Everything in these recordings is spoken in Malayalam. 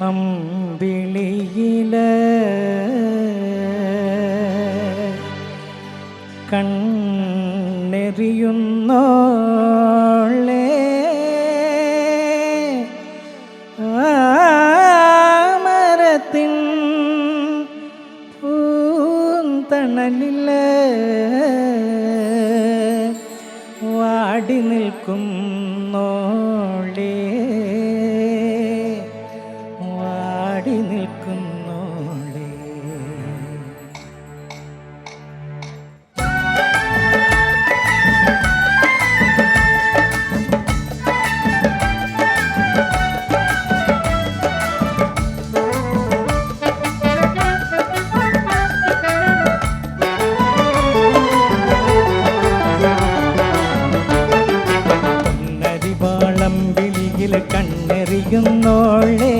അമ്പിളിയിലെ കണ്ണെറിയുന്നോളെ മരത്തിൻ പൂന്തണലില് വാടി നിൽക്കുന്നോളെ വാടി നിൽക്കുന്നോളെ. കണ്ണെറിയുന്നോളെ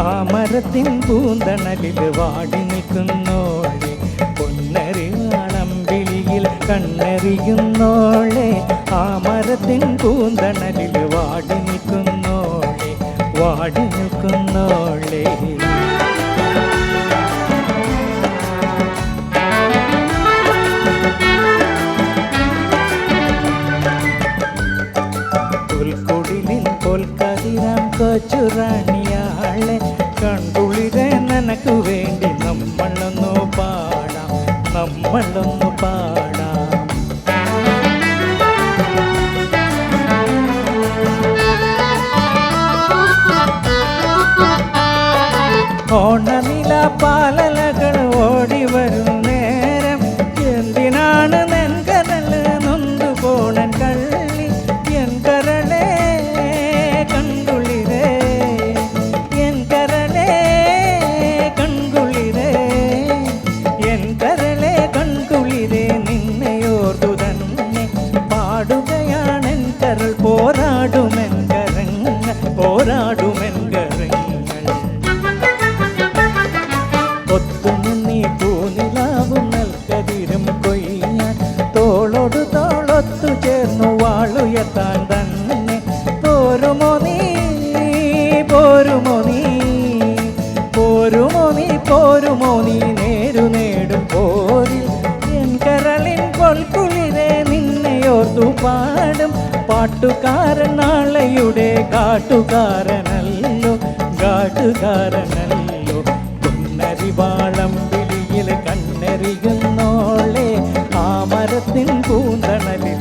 ആ മരത്തിൻ പൂന്തണലിൽ വാടി നിൽക്കുന്നോളെ. പൊന്നരിവാളമ്പിളിയിൽ കണ്ണെറിയുന്നോളെ ആ മരത്തിൻ പൂന്തണലിൽ വാടി നിൽക്കുന്നോളെ വാടി നിൽക്കുന്നോളെ. കൊച്ചുറാണിയാളെ കൺകുളിരെ നനക്ക് വേണ്ടി നമ്മളൊന്നു പാടാം നമ്മളൊന്നു പാടാം. ഓണനില പാലലകൾ ഓടി വരും നേരം എന്തിനാണ് നെൻകരല് നൊന്തു പോണൻ കള്ളി എൻ കരളെ പോരാടുമെൻകരങ്ങൾ ഒത്തുമുന്നി പൂനിലാവും നൽകതിരും കൊയ്യാൻ തോളോട് തോളൊത്തു ചേർന്നു വാളുയർത്താൻ തന്നെ പോരുമോ നീ പോരുമോ നീ പോരുമോ നീ പോരുമോ നീ നേരു നേടും പോരിൽ എൻ കരളിൻ പൊൽക്കുളിരെ നിന്നെയോർത്തു പാടും പാട്ടുകാരൻ നാളെയുടെ കാട്ടുകാരനല്ലോ കാട്ടുകാരനല്ലോ. പൊന്നരിവാളമ്പിളിയിൽ കണ്ണെറിയുന്നോളെ ആ മരത്തിൻ പൂന്തണലിൽ